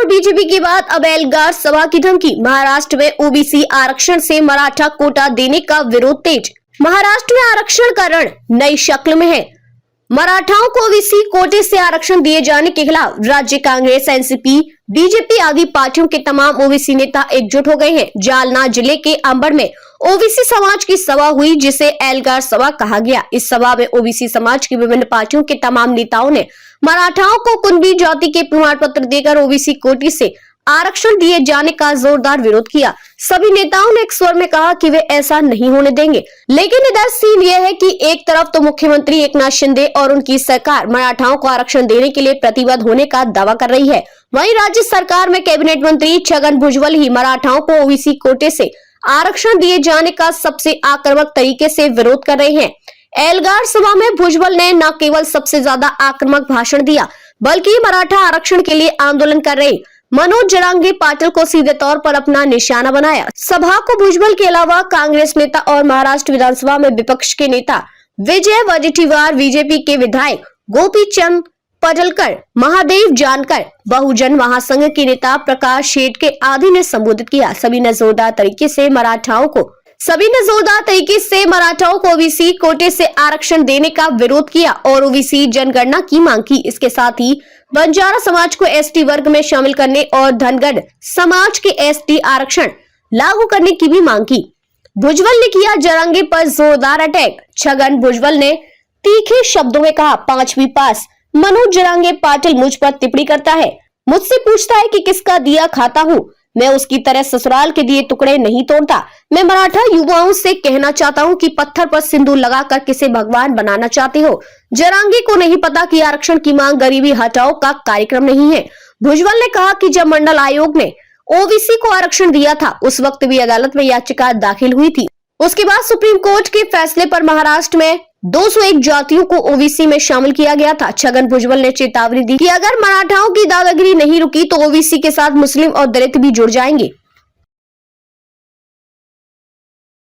और बीजेपी के बाद अब एल्गार सभा की धमकी। महाराष्ट्र में ओबीसी आरक्षण से मराठा कोटा देने का विरोध तेज। महाराष्ट्र में आरक्षण का रण नई शक्ल में है। मराठाओं को ओबीसी कोटे से आरक्षण दिए जाने के खिलाफ राज्य कांग्रेस, एनसीपी, बीजेपी आदि पार्टियों के तमाम ओबीसी नेता एकजुट हो गए हैं। जालना जिले के अंबड़ में ओबीसी समाज की सभा हुई, जिसे एल्गार सभा कहा गया। इस सभा में ओबीसी समाज की विभिन्न पार्टियों के तमाम नेताओं ने मराठाओं को कुणबी जाति के प्रमाण पत्र देकर ओबीसी कोटे से आरक्षण दिए जाने का जोरदार विरोध किया। सभी नेताओं ने एक स्वर में कहा कि वे ऐसा नहीं होने देंगे। लेकिन इधर सीन यह है कि एक तरफ तो मुख्यमंत्री एकनाथ शिंदे और उनकी सरकार मराठाओं को आरक्षण देने के लिए प्रतिबद्ध होने का दावा कर रही है, वहीं राज्य सरकार में कैबिनेट मंत्री छगन भुजबल ही मराठाओं को ओबीसी कोटे से आरक्षण दिए जाने का सबसे आक्रामक तरीके से विरोध कर रहे हैं। एल्गार सभा में भुजबल ने न केवल सबसे ज्यादा आक्रामक भाषण दिया, बल्कि मराठा आरक्षण के लिए आंदोलन कर रहे मनोज जरांगे पाटिल को सीधे तौर पर अपना निशाना बनाया। सभा को भुजबल के अलावा कांग्रेस नेता और महाराष्ट्र विधानसभा में विपक्ष के नेता विजय वडेट्टीवार, बीजेपी के विधायक गोपी चंद पडलकर, महादेव जानकर, बहुजन महासंघ के नेता प्रकाश शेठ के आदि ने संबोधित किया। सभी ने जोरदार तरीके से मराठाओं को ओबीसी कोटे से आरक्षण देने का विरोध किया और ओबीसी जनगणना की मांग की। इसके साथ ही बंजारा समाज को एसटी वर्ग में शामिल करने और धनगर समाज के एसटी आरक्षण लागू करने की भी मांग की। भुजबल ने किया जरांगे पर जोरदार अटैक। छगन भुजबल ने तीखे शब्दों में कहा, 5वीं पास मनोज जरांगे पाटिल मुझ पर टिप्पणी करता है, मुझसे पूछता है कि किसका दिया खाता हूँ। मैं उसकी तरह ससुराल के दिए टुकड़े नहीं तोड़ता। मैं मराठा युवाओं से कहना चाहता हूँ कि पत्थर पर सिंदूर लगाकर किसे भगवान बनाना चाहते हो। जरांगे को नहीं पता कि आरक्षण की मांग गरीबी हटाओ का कार्यक्रम नहीं है। भुजबल ने कहा कि जब मंडल आयोग ने ओबीसी को आरक्षण दिया था, उस वक्त भी अदालत में याचिका दाखिल हुई थी। उसके बाद सुप्रीम कोर्ट के फैसले पर महाराष्ट्र में 201 जातियों को ओबीसी में शामिल किया गया था। छगन भुजबल ने चेतावनी दी कि अगर मराठाओं की दादागिरी नहीं रुकी तो ओबीसी के साथ मुस्लिम और दलित भी जुड़ जाएंगे।